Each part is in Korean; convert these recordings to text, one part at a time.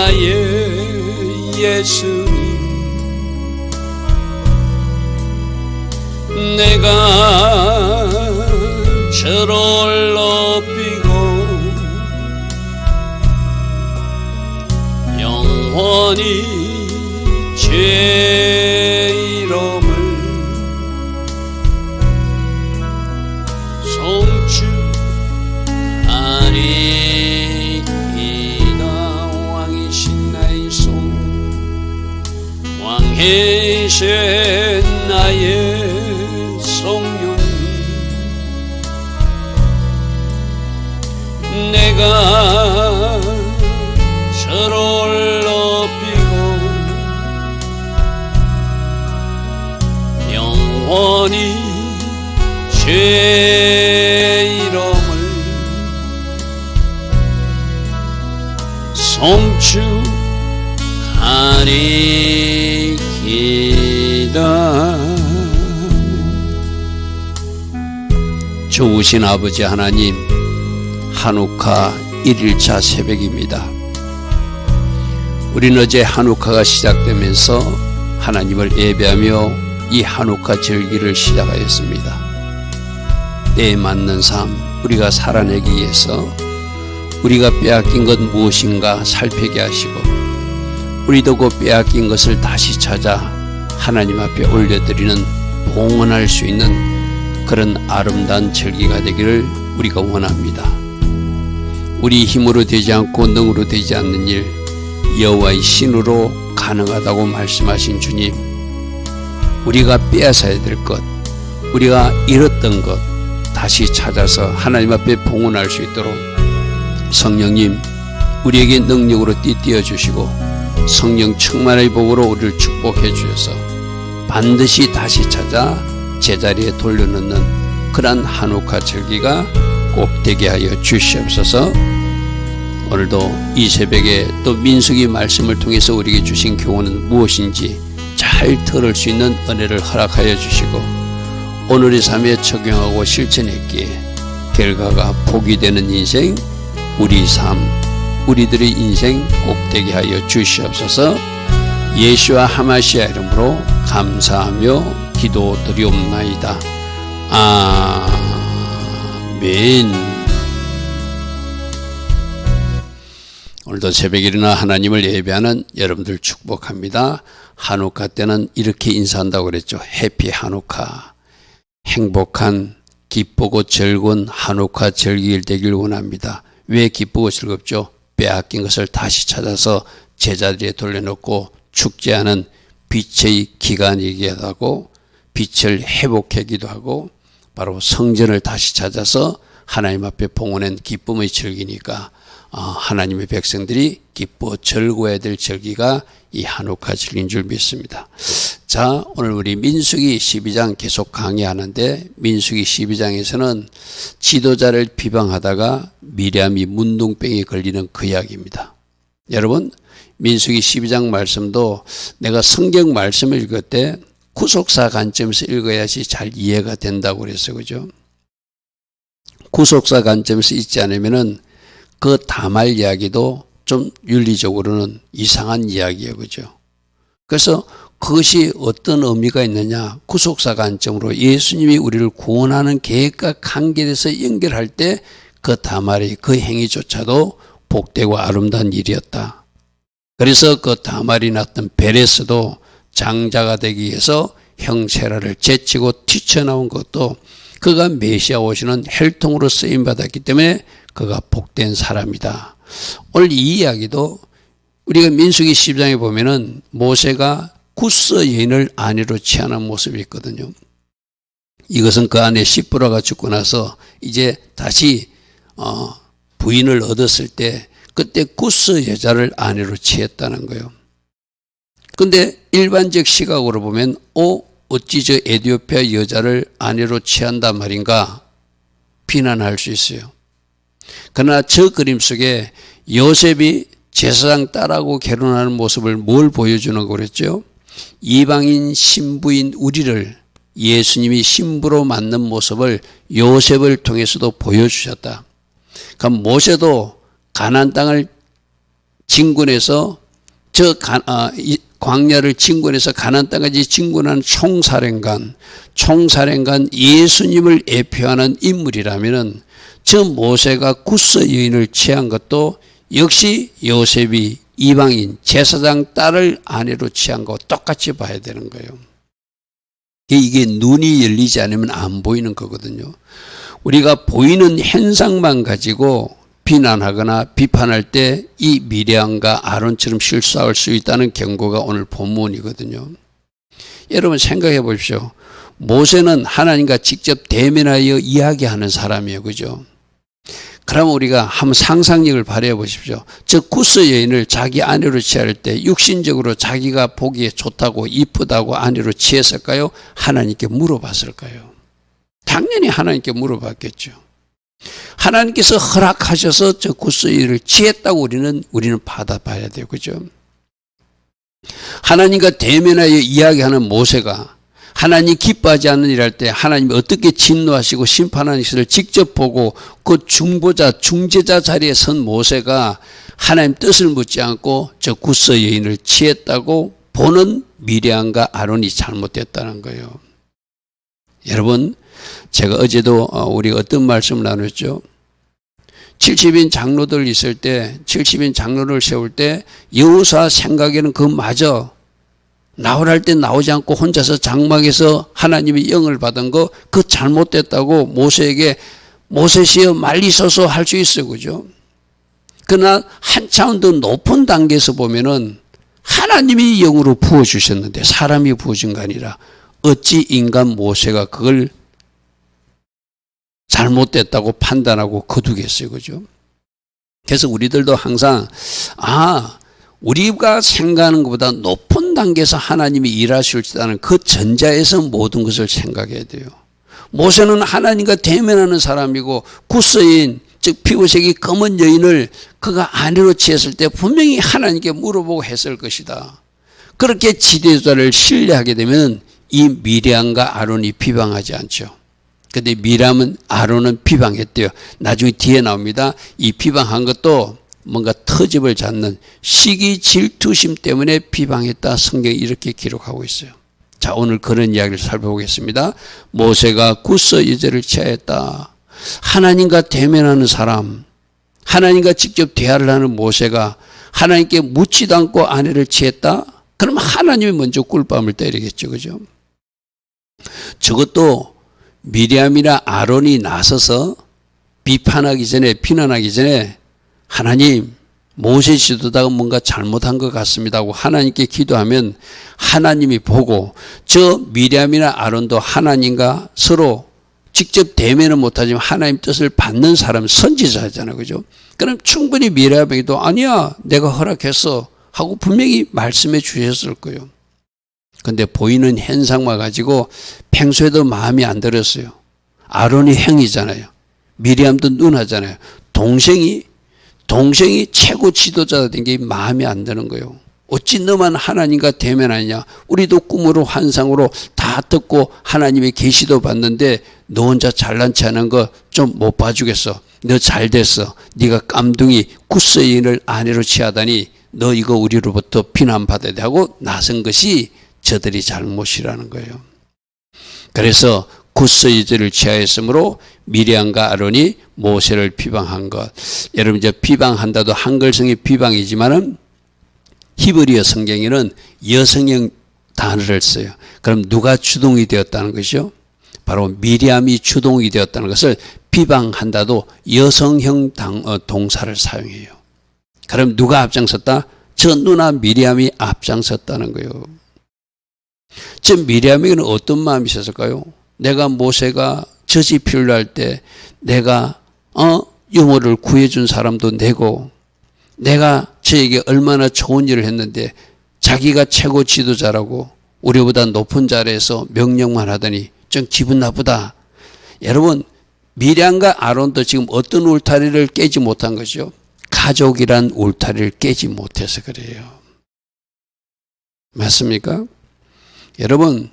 나의 예수님, 내가 저를 높이고 영원히 제 이름을 송축하리이다. 왕이신 나의 송, 왕이신 나의 성령님, 내가 저를 높이고 영원히 제 이름을 송축하리이다. 좋으신 아버지 하나님, 한우카 1일차 새벽입니다. 우리는 어제 한우카가 시작되면서 하나님을 예배하며 이 한우카 절기를 시작하였습니다. 때에 맞는 삶, 우리가 살아내기 위해서 우리가 빼앗긴 것 무엇인가 살피게 하시고, 우리도 그 빼앗긴 것을 다시 찾아 하나님 앞에 올려드리는 봉헌할 수 있는 그런 아름다운 절기가 되기를 우리가 원합니다. 우리 힘으로 되지 않고 능으로 되지 않는 일, 여호와의 신으로 가능하다고 말씀하신 주님, 우리가 빼앗아야 될 것, 우리가 잃었던 것 다시 찾아서 하나님 앞에 봉헌할 수 있도록 성령님, 우리에게 능력으로 띠띠어 주시고 성령 충만의 복으로 우리를 축복해 주셔서 반드시 다시 찾아 제자리에 돌려놓는 그러한 한우카 절기가 꼭 되게 하여 주시옵소서. 오늘도 이 새벽에 또 민수기 말씀을 통해서 우리에게 주신 교훈은 무엇인지 잘 들을 수 있는 은혜를 허락하여 주시고, 오늘의 삶에 적용하고 실천했기에 결과가 복이 되는 인생, 우리 삶, 우리들의 인생 꼭 되게 하여 주시옵소서. 예수와 하마시아 이름으로 감사하며 기도드리옵나이다. 아멘. 오늘도 새벽에 일어나 하나님을 예배하는 여러분들 축복합니다. 한우카 때는 이렇게 인사한다고 그랬죠. 해피 한우카. 행복한, 기쁘고 즐거운 한우카 절기일 되길 원합니다. 왜 기쁘고 즐겁죠? 빼앗긴 것을 다시 찾아서 제자리에 돌려놓고 축제하는 빛의 기간이기도 하고, 빛을 회복하기도 하고, 바로 성전을 다시 찾아서 하나님 앞에 봉헌한 기쁨의 절기니까 하나님의 백성들이 기뻐 즐거워야 될 절기가 이 한우카 절기인 줄 믿습니다. 자, 오늘 우리 민수기 12장 계속 강의하는데, 민수기 12장에서는 지도자를 비방하다가 미리암이 문둥병에 걸리는 그 이야기입니다. 여러분, 민수기 12장 말씀도 내가 성경 말씀을 읽을 때 구속사 관점에서 읽어야지 잘 이해가 된다고 그랬어요. 그죠? 구속사 관점에서 읽지 않으면은 그 다말 이야기도 좀 윤리적으로는 이상한 이야기예요. 그죠? 그래서 그것이 어떤 의미가 있느냐, 구속사 관점으로 예수님이 우리를 구원하는 계획과 관계돼서 연결할 때 그 다말이, 그 행위조차도 복되고 아름다운 일이었다. 그래서 그 다말이 낳던 베레스도 장자가 되기 위해서 형세라를 제치고 튀쳐나온 것도 그가 메시아 오시는 혈통으로 쓰임받았기 때문에 그가 복된 사람이다. 오늘 이 이야기도 우리가 민수기 12장에 보면은 모세가 구스 여인을 아내로 취하는 모습이 있거든요. 이것은 그 아내 시브라가 죽고 나서 이제 다시 부인을 얻었을 때 그때 구스 여자를 아내로 취했다는 거예요. 근데 일반적 시각으로 보면 어찌 저 에티오피아 여자를 아내로 취한단 말인가 비난할 수 있어요. 그러나 저 그림 속에 요셉이 제사장 딸하고 결혼하는 모습을 뭘 보여주는 거랬죠? 이방인 신부인 우리를 예수님이 신부로 맞는 모습을 요셉을 통해서도 보여주셨다. 그럼 모세도 가나안 땅을 진군해서 이 광야를 진군해서 가나안 땅까지 진군한 총사령관 예수님을 예표하는 인물이라면은 저 모세가 구스 여인을 취한 것도 역시 요셉이 이방인 제사장 딸을 아내로 취한 거 똑같이 봐야 되는 거예요. 이게 눈이 열리지 않으면 안 보이는 거거든요. 우리가 보이는 현상만 가지고 비난하거나 비판할 때 이 미리암과 아론처럼 실수할 수 있다는 경고가 오늘 본문이거든요. 여러분 생각해 보십시오. 모세는 하나님과 직접 대면하여 이야기하는 사람이에요. 그죠? 그럼 우리가 한번 상상력을 발휘해 보십시오. 저 구스 여인을 자기 아내로 취할 때 육신적으로 자기가 보기에 좋다고 이쁘다고 아내로 취했을까요? 하나님께 물어봤을까요? 당연히 하나님께 물어봤겠죠. 하나님께서 허락하셔서 저 구스 여인을 취했다고 우리는 받아봐야 돼요. 그죠? 하나님과 대면하여 이야기하는 모세가 하나님 기뻐하지 않는 일 할 때 하나님이 어떻게 진노하시고 심판하는 것을 직접 보고 그 중재자 자리에 선 모세가 하나님 뜻을 묻지 않고 저 구스 여인을 취했다고 보는 미리암과 아론이 잘못됐다는 거예요. 여러분, 제가 어제도 우리가 어떤 말씀을 나눴죠? 70인 장로들 있을 때 70인 장로를 세울 때 여호수아 생각에는 그마저 나오랄 때 나오지 않고 혼자서 장막에서 하나님의 영을 받은 거 그 잘못됐다고 모세에게 모세시여 말리소서 할 수 있어요. 그죠? 그러나 한참 더 높은 단계에서 보면은 하나님이 영으로 부어주셨는데 사람이 부어준 거 아니라 어찌 인간 모세가 그걸 잘못됐다고 판단하고 거두겠어요. 그죠? 그래서 우리들도 항상 우리가 생각하는 것보다 높은 단계에서 하나님이 일하실 수 있다는 그 전자에서 모든 것을 생각해야 돼요. 모세는 하나님과 대면하는 사람이고 구스인 즉 피부색이 검은 여인을 그가 아내로 취했을 때 분명히 하나님께 물어보고 했을 것이다. 그렇게 지도자를 신뢰하게 되면 이 미리암과 아론이 비방하지 않죠. 그런데 미리암은 아론은 비방했대요. 나중에 뒤에 나옵니다. 이 비방한 것도 뭔가 터집을 잡는 시기 질투심 때문에 비방했다. 성경이 이렇게 기록하고 있어요. 자, 오늘 그런 이야기를 살펴보겠습니다. 모세가 구스 여자를 취하였다. 하나님과 대면하는 사람, 하나님과 직접 대화를 하는 모세가 하나님께 묻지도 않고 아내를 취했다? 그럼 하나님이 먼저 꿀밤을 때리겠죠. 그죠? 저것도 미리암이나 아론이 나서서 비판하기 전에, 비난하기 전에 하나님, 모세 지도자가 뭔가 잘못한 것 같습니다 하고 하나님께 기도하면 하나님이 보고 저 미리암이나 아론도 하나님과 서로 직접 대면은 못하지만 하나님 뜻을 받는 사람은 선지자잖아요. 그죠? 그럼 충분히 미리암에게도 아니야, 내가 허락했어 하고 분명히 말씀해 주셨을 거예요. 근데 보이는 현상만 가지고 평소에도 마음이 안 들었어요. 아론이 형이잖아요. 미리암도 누나잖아요. 동생이 최고 지도자가 된 게 마음에 안 드는 거예요. 어찌 너만 하나님과 대면하냐. 우리도 꿈으로 환상으로 다 듣고 하나님의 계시도 봤는데 너 혼자 잘난 체 하는 거 좀 못 봐주겠어. 너 잘 됐어. 네가 깜둥이 구스 여인을 아내로 취하다니 너 이거 우리로부터 비난받아야 돼 하고 나선 것이 저들이 잘못이라는 거예요. 그래서 구스 여자를 취하였으므로 미리암과 아론이 모세를 비방한 것. 여러분 이제 비방한다도 한글성의 비방이지만은 히브리어 성경에는 여성형 단어를 써요. 그럼 누가 주동이 되었다는 것이죠? 바로 미리암이 주동이 되었다는 것을 비방한다도 여성형 동사를 사용해요. 그럼 누가 앞장섰다? 저 누나 미리암이 앞장섰다는 거예요. 저 미리암에게는 어떤 마음이 있었을까요? 내가 모세가 젖이 필요할 때 내가 유모를 구해준 사람도 내고 내가 저에게 얼마나 좋은 일을 했는데 자기가 최고 지도자라고 우리보다 높은 자리에서 명령만 하더니 좀 기분 나쁘다. 여러분 미리암과 아론도 지금 어떤 울타리를 깨지 못한 것이죠? 가족이란 울타리를 깨지 못해서 그래요. 맞습니까? 여러분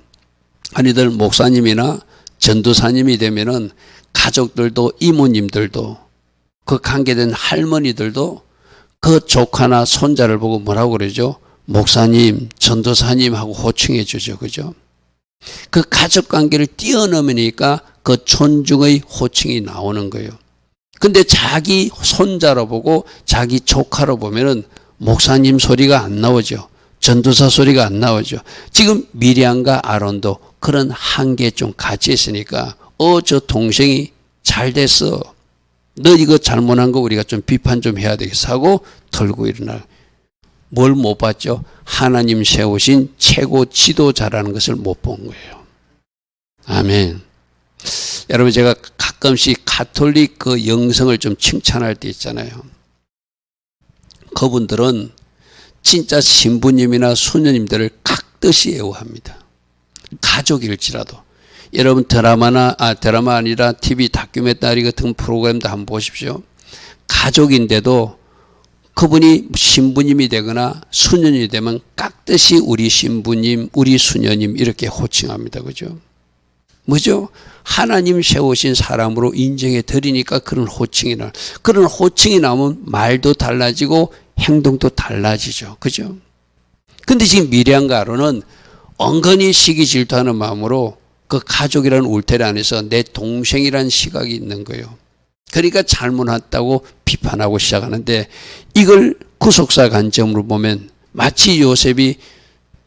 아니들 목사님이나 전도사님이 되면은 가족들도 이모님들도 그 관계된 할머니들도 그 조카나 손자를 보고 뭐라고 그러죠? 목사님, 전도사님 하고 호칭해 주죠. 그죠? 그 가족 관계를 뛰어넘으니까 그 존중의 호칭이 나오는 거예요. 근데 자기 손자로 보고 자기 조카로 보면은 목사님 소리가 안 나오죠. 전도사 소리가 안 나오죠. 지금 미리암과 아론도 그런 한계에 좀 같이 있으니까 저 동생이 잘 됐어. 너 이거 잘못한 거 우리가 좀 비판 좀 해야 되겠어 하고 털고 일어나. 뭘 못 봤죠? 하나님 세우신 최고 지도자라는 것을 못 본 거예요. 아멘. 여러분 제가 가끔씩 가톨릭 그 영성을 좀 칭찬할 때 있잖아요. 그분들은 진짜 신부님이나 수녀님들을 각듯이 애호합니다. 가족일지라도. 여러분 드라마 아니라 TV 다큐멘터리 같은 프로그램도 한번 보십시오. 가족인데도 그분이 신부님이 되거나 수녀님이 되면 깍듯이 우리 신부님, 우리 수녀님 이렇게 호칭합니다. 그죠? 뭐죠? 하나님 세우신 사람으로 인정해 드리니까 그런 호칭이 나. 그런 호칭이 나오면 말도 달라지고 행동도 달라지죠. 그죠? 근데 지금 미리암과 아론은 엉거니 시기 질투하는 마음으로 그 가족이라는 울타리 안에서 내 동생이라는 시각이 있는 거예요. 그러니까 잘못했다고 비판하고 시작하는데 이걸 구속사 관점으로 보면 마치 요셉이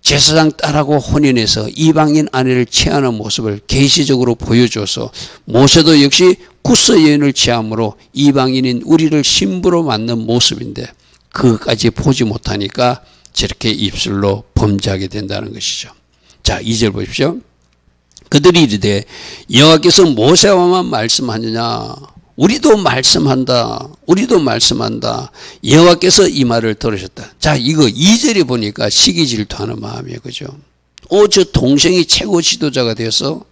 제사장 딸하고 혼인해서 이방인 아내를 취하는 모습을 계시적으로 보여줘서 모세도 역시 구스 여인을 취함으로 이방인인 우리를 신부로 만든 모습인데 그것까지 보지 못하니까 저렇게 입술로 범죄하게 된다는 것이죠. 자, 2절 보십시오. 그들이 이르되 여호와께서 모세와만 말씀하느냐 우리도 말씀한다. 우리도 말씀한다. 여호와께서 이 말을 들으셨다. 자, 이거 2절에 보니까 시기 질투하는 마음이에요. 그죠? 저 동생이 최고 지도자가 되어서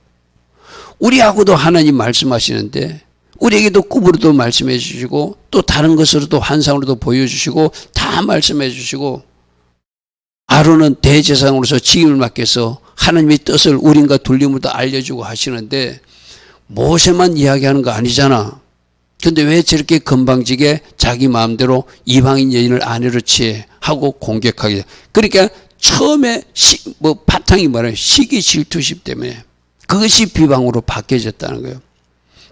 우리하고도 하나님 말씀하시는데 우리에게도 꿈으로도 말씀해 주시고 또 다른 것으로도 환상으로도 보여주시고 다 말씀해 주시고 아론은 대제사장으로서 직임을 맡겨서 하나님의 뜻을 우린과 둘림으로도 알려주고 하시는데 모세만 이야기하는 거 아니잖아. 근데 왜 저렇게 건방지게 자기 마음대로 이방인 여인을 아내로 취하고 공격하게. 그러니까 처음에 바탕이 뭐래요? 시기 질투심 때문에 그것이 비방으로 바뀌어졌다는 거예요.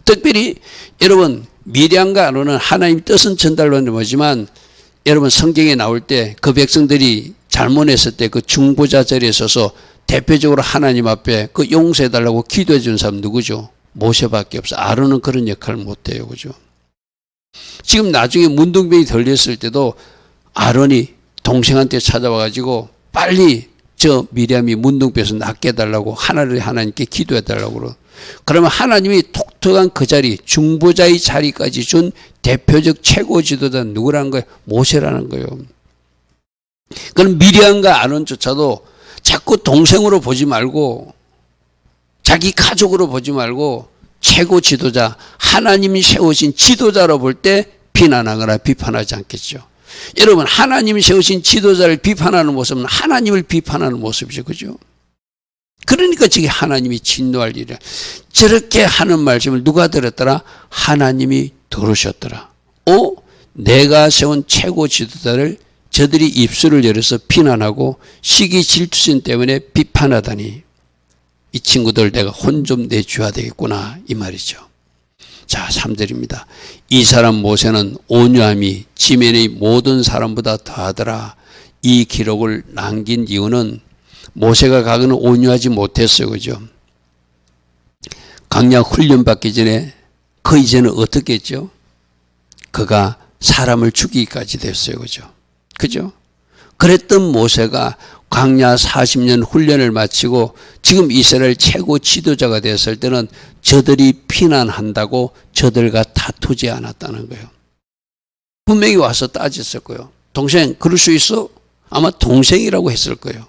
특별히 여러분 미리암과 아론은 하나님 뜻은 전달로 넘어지만 여러분 성경에 나올 때 그 백성들이 잘못했을 때 그 중보자 자리에 서서 대표적으로 하나님 앞에 그 용서해달라고 기도해 준 사람 누구죠? 모세밖에 없어. 아론은 그런 역할을 못해요. 그죠? 지금 나중에 문둥병이 들렸을 때도 아론이 동생한테 찾아와가지고 빨리 저 미리암이 문둥병에서 낫게 해달라고 하나님께 기도해 달라고 그러. 그러면 하나님이 독특한 그 자리, 중보자의 자리까지 준 대표적 최고 지도자 누구라는 거예요? 모세라는 거예요. 그럼 미리암과 아론조차도 자꾸 동생으로 보지 말고 자기 가족으로 보지 말고 최고 지도자, 하나님이 세우신 지도자로 볼 때 비난하거나 비판하지 않겠죠. 여러분 하나님이 세우신 지도자를 비판하는 모습은 하나님을 비판하는 모습이죠. 그죠? 그러니까 저게 하나님이 진노할 일이야. 저렇게 하는 말씀을 누가 들었더라? 하나님이 들으셨더라. 내가 세운 최고 지도자를 저들이 입술을 열어서 비난하고 시기 질투심 때문에 비판하다니 이 친구들 내가 혼 좀 내줘야 되겠구나 이 말이죠. 자, 3절입니다. 이 사람 모세는 온유함이 지면의 모든 사람보다 더하더라. 이 기록을 남긴 이유는 모세가 과거는 온유하지 못했어요. 그죠? 강약 훈련 받기 전에 그 이제는 어떻게 했죠? 그가 사람을 죽이기까지 됐어요. 그죠? 그죠? 그랬던 모세가 광야 40년 훈련을 마치고 지금 이스라엘 최고 지도자가 되었을 때는 저들이 비난한다고 저들과 다투지 않았다는 거예요. 분명히 와서 따졌을 거예요. 동생 그럴 수 있어? 아마 동생이라고 했을 거예요.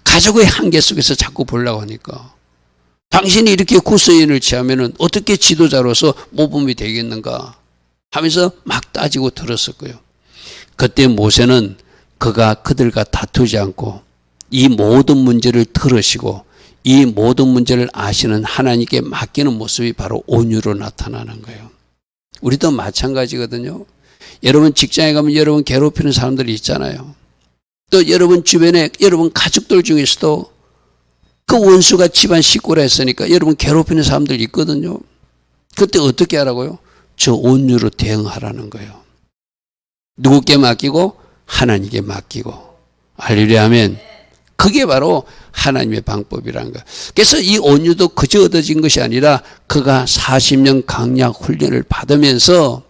가족의 한계 속에서 자꾸 보려고 하니까 당신이 이렇게 구스인을 취하면 어떻게 지도자로서 모범이 되겠는가 하면서 막 따지고 들었을 거예요. 그때 모세는 그가 그들과 다투지 않고 이 모든 문제를 들으시고 이 모든 문제를 아시는 하나님께 맡기는 모습이 바로 온유로 나타나는 거예요. 우리도 마찬가지거든요. 여러분 직장에 가면 여러분 괴롭히는 사람들이 있잖아요. 또 여러분 주변에 여러분 가족들 중에서도 그 원수가 집안 식구라 했으니까 여러분 괴롭히는 사람들 있거든요. 그때 어떻게 하라고요? 저 온유로 대응하라는 거예요. 누구께 맡기고? 하나님께 맡기고. 할렐루야 하면 그게 바로 하나님의 방법이라는 거예요. 그래서 이 온유도 그저 얻어진 것이 아니라 그가 40년 강약 훈련을 받으면서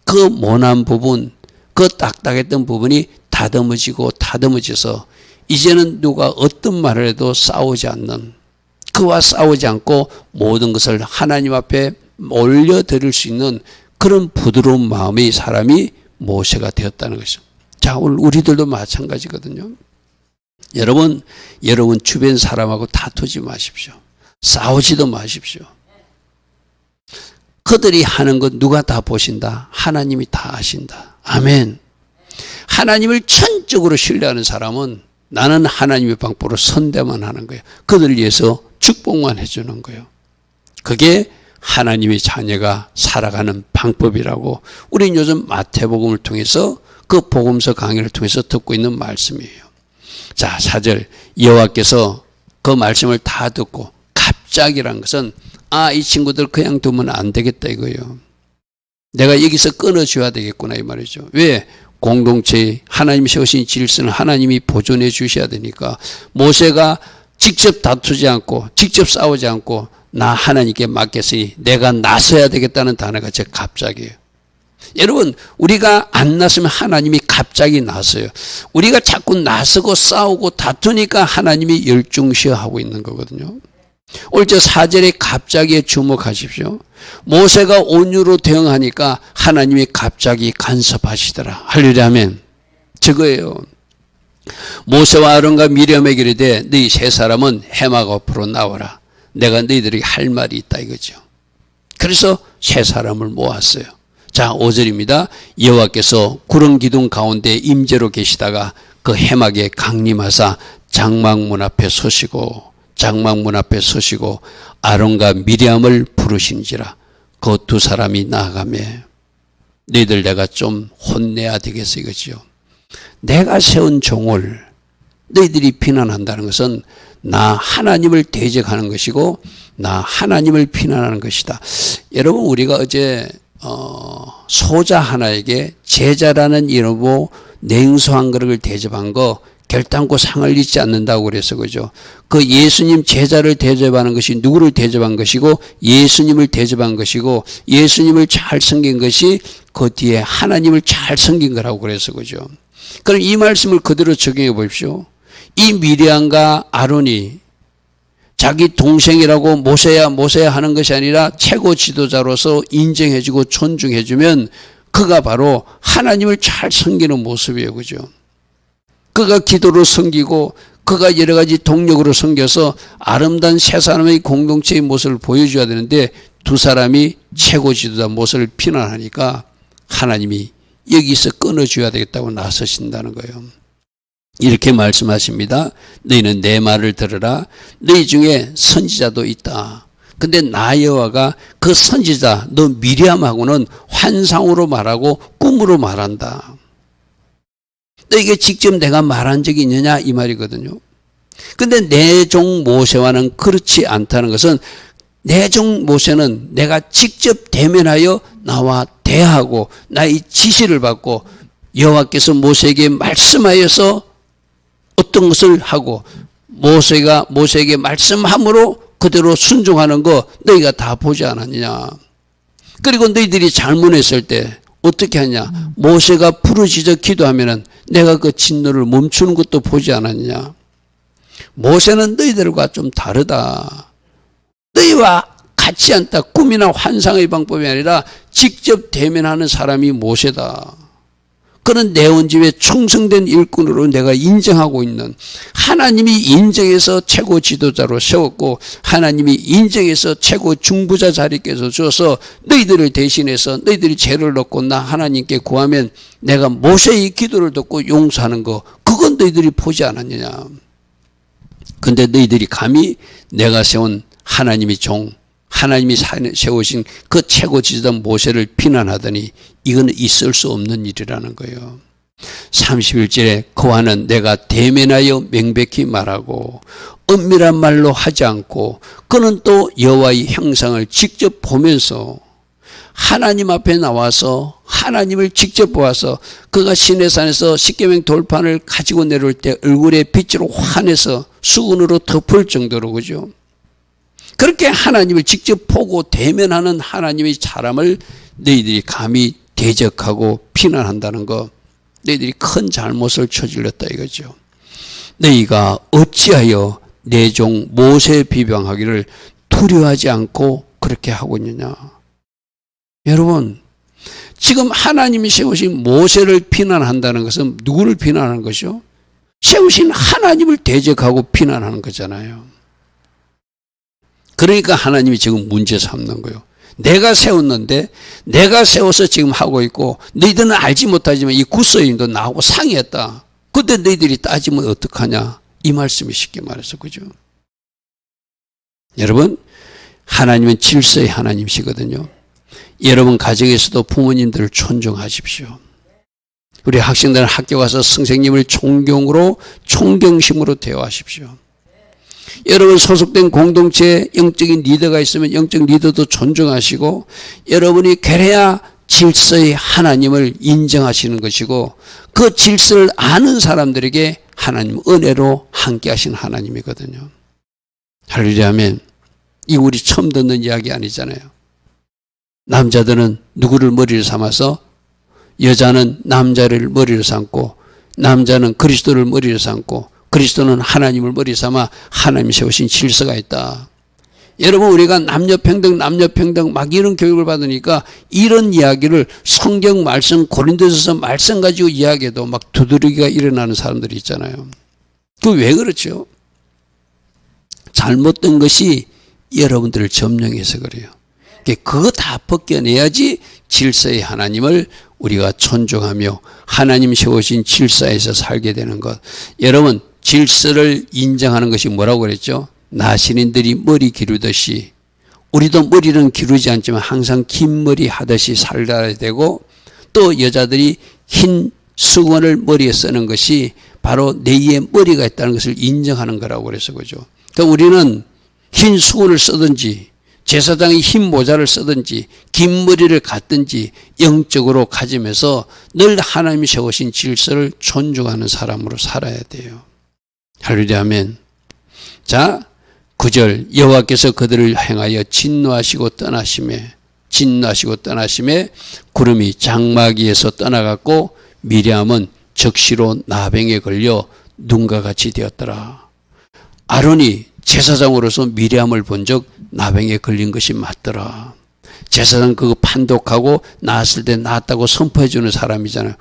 그 모난 부분, 그 딱딱했던 부분이 다듬어져서 이제는 누가 어떤 말을 해도 싸우지 않는, 그와 싸우지 않고 모든 것을 하나님 앞에 올려드릴 수 있는 그런 부드러운 마음의 사람이 모세가 되었다는 것이죠. 자, 오늘 우리들도 마찬가지거든요. 여러분 주변 사람하고 다투지 마십시오. 싸우지도 마십시오. 그들이 하는 것 누가 다 보신다? 하나님이 다 아신다. 아멘. 하나님을 전적으로 신뢰하는 사람은 나는 하나님의 방법으로 선대만 하는 거예요. 그들을 위해서 축복만 해주는 거예요. 그게 하나님의 자녀가 살아가는 방법이라고 우리는 요즘 마태복음을 통해서 그 복음서 강의를 통해서 듣고 있는 말씀이에요. 자, 4절 여호와께서 그 말씀을 다 듣고 갑자기란 것은 이 친구들 그냥 두면 안 되겠다 이거예요. 내가 여기서 끊어줘야 되겠구나 이 말이죠. 왜? 공동체에 하나님이 세우신 질서는 하나님이 보존해 주셔야 되니까 모세가 직접 다투지 않고 직접 싸우지 않고 나 하나님께 맡겼으니 내가 나서야 되겠다는 단어가 제 갑자기예요. 여러분 우리가 안 나서면 하나님이 갑자기 나서요. 우리가 자꾸 나서고 싸우고 다투니까 하나님이 열중시하고 있는 거거든요. 오늘 저 4절에 갑자기에 주목하십시오. 모세가 온유로 대응하니까 하나님이 갑자기 간섭하시더라. 할렐루야 하면 저거예요. 모세와 아론과 미리암에게 이르되 너희 세 사람은 해막 앞으로 나와라. 내가 너희들에게 할 말이 있다 이거죠. 그래서 세 사람을 모았어요. 자, 5절입니다. 여호와께서 구름 기둥 가운데 임재로 계시다가 그 해막에 강림하사 장막문 앞에 서시고 아론과 미리암을 부르신지라. 그 두 사람이 나아가며 너희들 내가 좀 혼내야 되겠어 이거지요. 내가 세운 종을 너희들이 비난한다는 것은 나 하나님을 대적하는 것이고 나 하나님을 비난하는 것이다. 여러분 우리가 어제 소자 하나에게 제자라는 이름으로 냉수 한 그릇을 대접한 거 결단코 상을 잊지 않는다고 그래서 그죠. 그 예수님 제자를 대접하는 것이 누구를 대접한 것이고 예수님을 대접한 것이고 예수님을 잘 섬긴 것이 그 뒤에 하나님을 잘 섬긴 거라고 그래서 그죠. 그럼 이 말씀을 그대로 적용해 보십시오. 이 미리암과 아론이 자기 동생이라고 모세야 하는 것이 아니라 최고 지도자로서 인정해주고 존중해주면 그가 바로 하나님을 잘 섬기는 모습이에요. 그죠. 그가 기도로 섬기고 그가 여러 가지 동력으로 섬겨서 아름다운 세 사람의 공동체의 모습을 보여줘야 되는데 두 사람이 최고 지도자 모습을 비난하니까 하나님이 여기서 끊어줘야 되겠다고 나서신다는 거예요. 이렇게 말씀하십니다. 너희는 내 말을 들으라. 너희 중에 선지자도 있다. 근데 나 여호와가 그 선지자 너 미리암하고는 환상으로 말하고 꿈으로 말한다. 너에게 직접 내가 말한 적이 있느냐 이 말이거든요. 근데 내 종 모세와는 그렇지 않다는 것은 내 종 모세는 내가 직접 대면하여 나와 대하고 나의 지시를 받고 여호와께서 모세에게 말씀하여서 어떤 것을 하고 모세가 모세에게 말씀함으로 그대로 순종하는 거 너희가 다 보지 않았느냐. 그리고 너희들이 잘못했을 때 어떻게 하냐. 모세가 부르짖어 기도하면은 내가 그 진노를 멈추는 것도 보지 않았냐. 모세는 너희들과 좀 다르다. 너희와 같지 않다. 꿈이나 환상의 방법이 아니라 직접 대면하는 사람이 모세다. 그는 내 온 집에 충성된 일꾼으로 내가 인정하고 있는 하나님이 인정해서 최고 지도자로 세웠고 하나님이 인정해서 최고 중부자 자리께서 주어서 너희들을 대신해서 너희들이 죄를 넣고 나 하나님께 구하면 내가 모세의 기도를 듣고 용서하는 거 그건 너희들이 보지 않았느냐. 근데 너희들이 감히 내가 세운 하나님의 종 하나님이 세우신 그 최고 지도자 모세를 비난하더니 이거는 있을 수 없는 일이라는 거예요. 31절에 그와는 내가 대면하여 명백히 말하고 은밀한 말로 하지 않고, 그는 또 여호와의 형상을 직접 보면서 하나님 앞에 나와서 하나님을 직접 보아서, 그가 시내산에서 십계명 돌판을 가지고 내려올 때 얼굴에 빛으로 환해서 수건으로 덮을 정도로, 그죠? 그렇게 하나님을 직접 보고 대면하는 하나님의 사람을 너희들이 감히 대적하고 비난한다는 거, 너희들이 큰 잘못을 저질렀다 이거죠. 너희가 어찌하여 내 종 모세 비방하기를 두려워하지 않고 그렇게 하고 있느냐. 여러분, 지금 하나님이 세우신 모세를 비난한다는 것은 누구를 비난하는 것이요? 세우신 하나님을 대적하고 비난하는 거잖아요. 그러니까 하나님이 지금 문제 삼는 거예요. 내가 세웠는데, 내가 세워서 지금 하고 있고, 너희들은 알지 못하지만 이 굿서인도 나하고 상의했다. 근데 너희들이 따지면 어떡하냐? 이 말씀이 쉽게 말해서, 그죠? 여러분, 하나님은 질서의 하나님이시거든요. 여러분 가정에서도 부모님들을 존중하십시오. 우리 학생들은 학교 가서 선생님을 존경으로, 존경심으로 대화하십시오. 여러분 소속된 공동체에 영적인 리더가 있으면 영적 리더도 존중하시고, 여러분이 그래야 질서의 하나님을 인정하시는 것이고, 그 질서를 아는 사람들에게 하나님 은혜로 함께 하신 하나님이거든요. 할렐루야 아멘. 이거 우리 처음 듣는 이야기 아니잖아요. 남자들은 누구를 머리를 삼아서, 여자는 남자를 머리를 삼고, 남자는 그리스도를 머리를 삼고, 그리스도는 하나님을 머리 삼아 하나님이 세우신 질서가 있다. 여러분, 우리가 남녀평등 막 이런 교육을 받으니까 이런 이야기를 성경 말씀, 고린도전서 말씀 가지고 이야기해도 막 두드러기가 일어나는 사람들이 있잖아요. 그 왜 그렇죠? 잘못된 것이 여러분들을 점령해서 그래요. 그거 다 벗겨내야지 질서의 하나님을 우리가 존중하며 하나님 세우신 질서에서 살게 되는 것. 여러분, 질서를 인정하는 것이 뭐라고 그랬죠? 나신인들이 머리 기르듯이, 우리도 머리는 기르지 않지만 항상 긴 머리 하듯이 살아야 되고, 또 여자들이 흰 수건을 머리에 쓰는 것이 바로 내의 머리가 있다는 것을 인정하는 거라고 그래서 그죠. 그러니까 우리는 흰 수건을 쓰든지 제사장이 흰 모자를 쓰든지 긴 머리를 갖든지 영적으로 가지면서 늘 하나님이 세우신 질서를 존중하는 사람으로 살아야 돼요. 할렐루야 아멘. 자, 9절 여호와께서 그들을 행하여 진노하시고 떠나심에 구름이 장막위에서 떠나갔고 미리암은 적시로 나병에 걸려 눈과 같이 되었더라. 아론이 제사장으로서 미리암을 본 적 나병에 걸린 것이 맞더라. 제사장 그거 판독하고 나았을 때 나았다고 선포해 주는 사람이잖아요.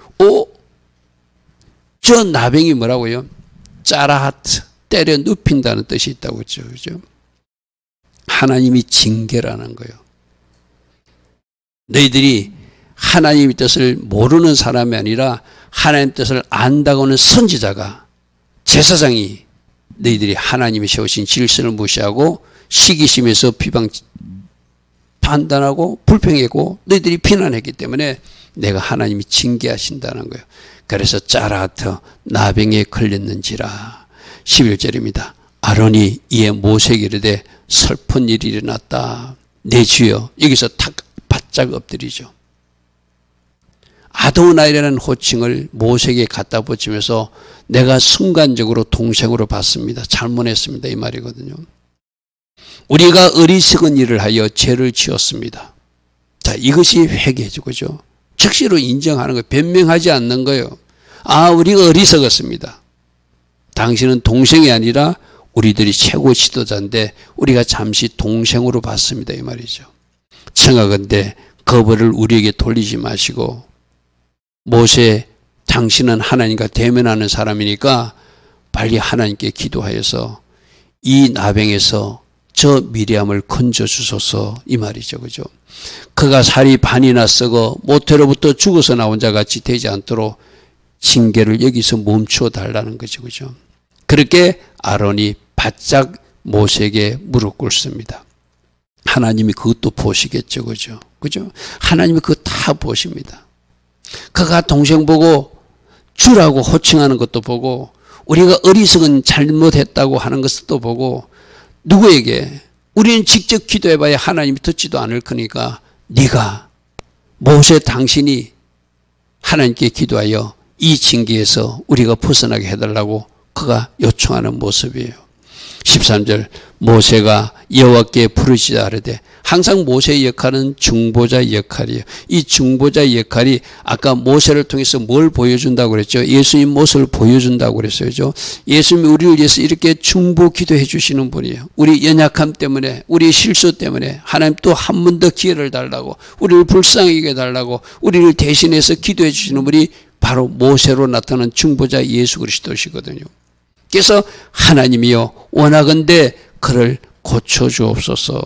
저 나병이 뭐라고요? 짜라하트, 때려 눕힌다는 뜻이 있다고 했죠. 그죠? 하나님이 징계라는 거예요. 너희들이 하나님의 뜻을 모르는 사람이 아니라 하나님의 뜻을 안다고는 선지자가, 제사장이 너희들이 하나님이 세우신 질서를 무시하고 시기심에서 판단하고 불평했고 너희들이 비난했기 때문에 내가 하나님이 징계하신다는 거예요. 그래서 짜라하트 나병에 걸렸는지라. 11절입니다. 아론이 이에 모세에게 이르되 슬픈 일이 일어났다. 내 주여. 여기서 탁 바짝 엎드리죠. 아도나이라는 호칭을 모세에게 갖다 붙이면서 내가 순간적으로 동생으로 봤습니다. 잘못했습니다. 이 말이거든요. 우리가 어리석은 일을 하여 죄를 지었습니다. 자, 이것이 회개죠. 그죠? 즉시로 인정하는 거예요. 변명하지 않는 거예요. 우리가 어리석었습니다. 당신은 동생이 아니라 우리들이 최고 지도자인데 우리가 잠시 동생으로 봤습니다. 이 말이죠. 청하건대 거벌을 우리에게 돌리지 마시고, 모세, 당신은 하나님과 대면하는 사람이니까 빨리 하나님께 기도하여서 이 나병에서 저 미리암을 건져주소서. 이 말이죠. 그죠? 그가 살이 반이나 썩어 모태로부터 죽어서 나온 자 같이 되지 않도록 징계를 여기서 멈추어 달라는 거죠. 그죠? 그렇게 아론이 바짝 모세에게 무릎 꿇습니다. 하나님이 그것도 보시겠죠. 그죠? 하나님이 그거 다 보십니다. 그가 동생 보고 주라고 호칭하는 것도 보고, 우리가 어리석은 잘못했다고 하는 것도 보고, 누구에게? 우리는 직접 기도해봐야 하나님이 듣지도 않을 거니까 네가, 모세 당신이 하나님께 기도하여 이 징계에서 우리가 벗어나게 해달라고 그가 요청하는 모습이에요. 13절, 모세가 여호와께 부르짖어 아뢰되, 항상 모세의 역할은 중보자의 역할이에요. 이 중보자의 역할이 아까 모세를 통해서 뭘 보여준다고 그랬죠? 예수님 모습을 보여준다고 그랬어요. 예수님이 우리를 위해서 이렇게 중보 기도해 주시는 분이에요. 우리 연약함 때문에, 우리 실수 때문에 하나님 또 한 번 더 기회를 달라고, 우리를 불쌍하게 해달라고 우리를 대신해서 기도해 주시는 분이 바로 모세로 나타난 중보자 예수 그리스도시거든요. 그래서 하나님이여 원하건대 그를 고쳐주옵소서.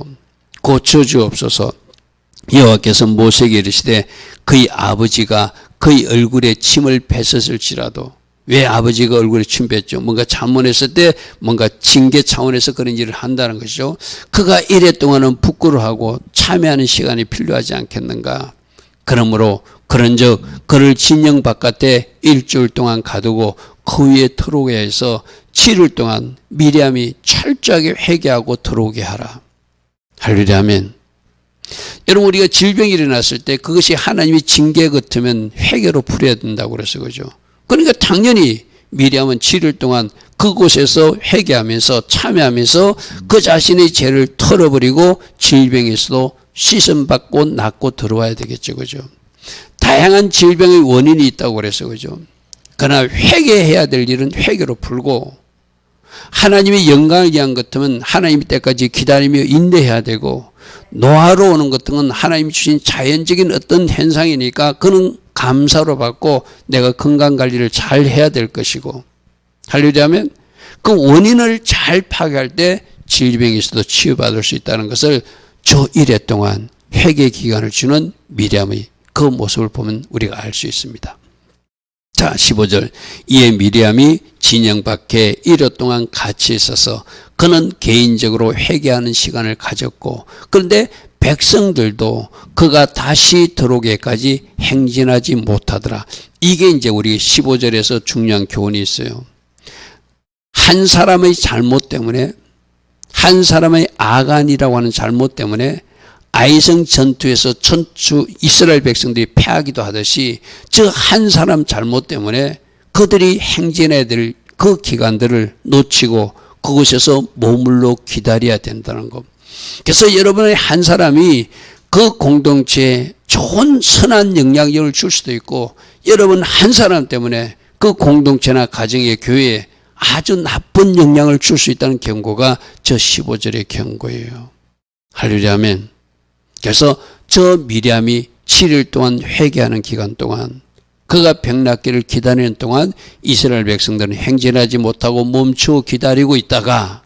여호와께서 모세에게 이르시되, 그의 아버지가 그의 얼굴에 침을 뱉었을지라도. 왜 아버지가 얼굴에 침 뱉죠? 뭔가 잘못했을 때 뭔가 징계 차원에서 그런 일을 한다는 것이죠. 그가 이래 동안은 부끄러워하고 참여하는 시간이 필요하지 않겠는가. 그러므로 그런즉 그를 진영 바깥에 일주일 동안 가두고 그 위에 들어오게 해서 7일 동안 미리암이 철저하게 회개하고 들어오게 하라. 할렐루야 아멘. 여러분, 우리가 질병이 일어났을 때 그것이 하나님의 징계 같으면 회개로 풀어야 된다고 그래서 그죠. 그러니까 당연히 미리암은 7일 동안 그곳에서 회개하면서 참여하면서 그 자신의 죄를 털어버리고 질병에서도 씻음받고 낫고 들어와야 되겠죠. 그죠. 다양한 질병의 원인이 있다고 그래서 그죠. 그러나 회개해야 될 일은 회개로 풀고, 하나님의 영광을 위한 것 같으면 하나님 때까지 기다리며 인내해야 되고, 노화로 오는 것 같은 건 하나님이 주신 자연적인 어떤 현상이니까 그는 감사로 받고 내가 건강관리를 잘 해야 될 것이고, 할렐루야면 그 원인을 잘 파괴할 때 질병에서도 치유받을 수 있다는 것을 저 일해 동안 회개 기간을 주는 미리암의 그 모습을 보면 우리가 알 수 있습니다. 자, 15절. 이에 미리암이 진영 밖에 1여 동안 같이 있어서 그는 개인적으로 회개하는 시간을 가졌고, 그런데 백성들도 그가 다시 들어오기까지 행진하지 못하더라. 이게 이제 우리 15절에서 중요한 교훈이 있어요. 한 사람의 잘못 때문에, 한 사람의 아간이라고 하는 잘못 때문에 아이성 전투에서 천추 이스라엘 백성들이 패하기도 하듯이 저 한 사람 잘못 때문에 그들이 행진해야 될 그 기간들을 놓치고 그곳에서 머물러 기다려야 된다는 것. 그래서 여러분의 한 사람이 그 공동체에 좋은 선한 영향력을 줄 수도 있고, 여러분 한 사람 때문에 그 공동체나 가정의 교회에 아주 나쁜 영향을 줄 수 있다는 경고가 저 15절의 경고예요. 할렐루야 아멘. 그래서 저 미리암이 7일 동안 회개하는 기간 동안, 그가 병낫기를 기다리는 동안 이스라엘 백성들은 행진하지 못하고 멈추어 기다리고 있다가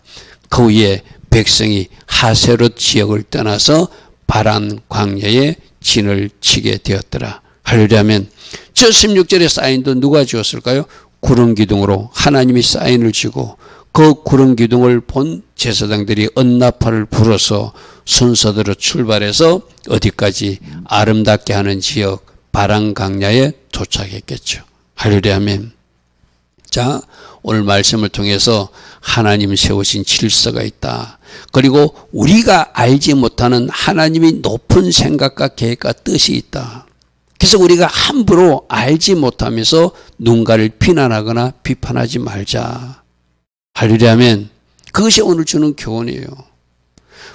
그 후에 백성이 하세롯 지역을 떠나서 바란 광야에 진을 치게 되었더라. 할렐루야 아멘. 저 16절의 사인도 누가 주었을까요? 구름 기둥으로 하나님이 사인을 주고, 그 구름 기둥을 본 제사장들이 언나팔을 불어서 순서대로 출발해서 어디까지? 아름답게 하는 지역 바란 광야에 도착했겠죠. 할렐루야 아멘. 자, 오늘 말씀을 통해서 하나님 세우신 질서가 있다. 그리고 우리가 알지 못하는 하나님의 높은 생각과 계획과 뜻이 있다. 그래서 우리가 함부로 알지 못하면서 누군가를 비난하거나 비판하지 말자. 할렐루야 아멘. 그것이 오늘 주는 교훈이에요.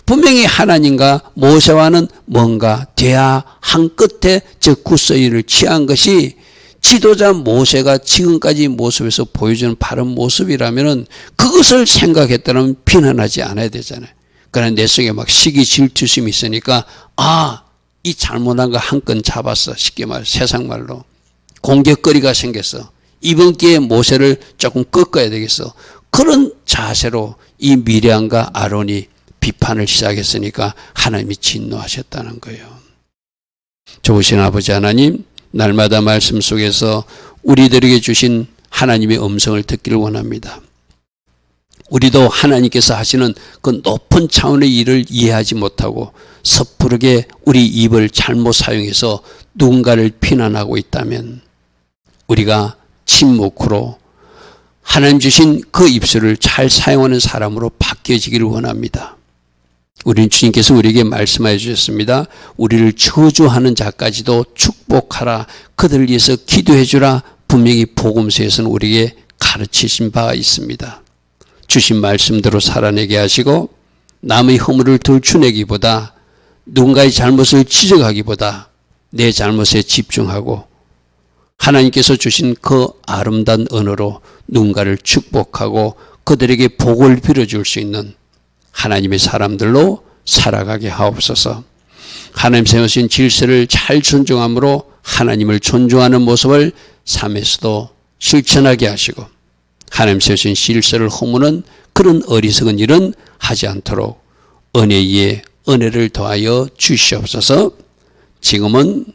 분명히 하나님과 모세와는 뭔가 대화한 끝에 저 굿서인을 취한 것이 지도자 모세가 지금까지 모습에서 보여주는 바른 모습이라면 그것을 생각했다면 비난하지 않아야 되잖아요. 그러나 내 속에 막 시기 질투심이 있으니까 이 잘못한 거 한 건 잡았어. 쉽게 말해 세상 말로 공격거리가 생겼어. 이번 기회에 모세를 조금 꺾어야 되겠어. 그런 자세로 이 미리암과 아론이 비판을 시작했으니까 하나님이 진노하셨다는 거예요. 좋으신 아버지 하나님, 날마다 말씀 속에서 우리들에게 주신 하나님의 음성을 듣기를 원합니다. 우리도 하나님께서 하시는 그 높은 차원의 일을 이해하지 못하고 섣부르게 우리 입을 잘못 사용해서 누군가를 비난하고 있다면 우리가 침묵으로 하나님 주신 그 입술을 잘 사용하는 사람으로 바뀌어지기를 원합니다. 우리는 주님께서 우리에게 말씀하여 주셨습니다. 우리를 저주하는 자까지도 축복하라. 그들을 위해서 기도해 주라. 분명히 복음서에서는 우리에게 가르치신 바가 있습니다. 주신 말씀대로 살아내게 하시고 남의 허물을 들추내기보다 누군가의 잘못을 지적하기보다 내 잘못에 집중하고 하나님께서 주신 그 아름다운 언어로 누군가를 축복하고 그들에게 복을 빌어줄 수 있는 하나님의 사람들로 살아가게 하옵소서. 하나님 세우신 질서를 잘 존중함으로 하나님을 존중하는 모습을 삶에서도 실천하게 하시고 하나님 세우신 질서를 허무는 그런 어리석은 일은 하지 않도록 은혜 위에 은혜를 더하여 주시옵소서. 지금은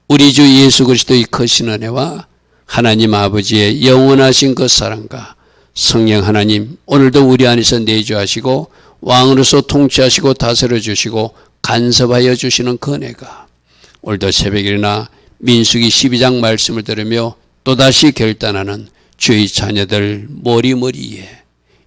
우리 주 예수 그리스도의 크신 은혜와 하나님 아버지의 영원하신 그 사랑과 성령 하나님 오늘도 우리 안에서 내주하시고 왕으로서 통치하시고 다스려 주시고 간섭하여 주시는 그 은혜가 오늘도 새벽이나 민수기 12장 말씀을 들으며 또다시 결단하는 주의 자녀들 머리머리에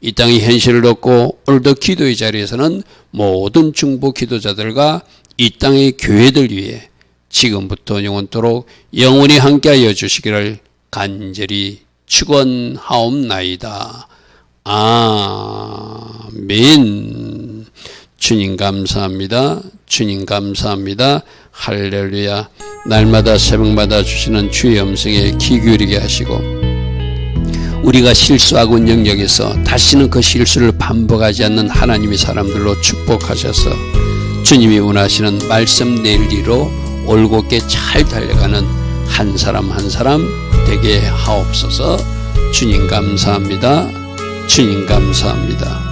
이 땅의 현실을 얻고 오늘도 기도의 자리에서는 모든 중보 기도자들과 이 땅의 교회들 위해 지금부터 영원토록 영원히 함께하여 주시기를 간절히 축원하옵나이다. 아멘. 주님 감사합니다. 주님 감사합니다. 할렐루야. 날마다 새벽마다 주시는 주의 음성에 귀 기울이게 하시고 우리가 실수하고 있는 영역에서 다시는 그 실수를 반복하지 않는 하나님의 사람들로 축복하셔서 주님이 원하시는 말씀 내리로 올곧게 잘 달려가는 한 사람 한 사람 되게 하옵소서. 주님 감사합니다. 주님 감사합니다.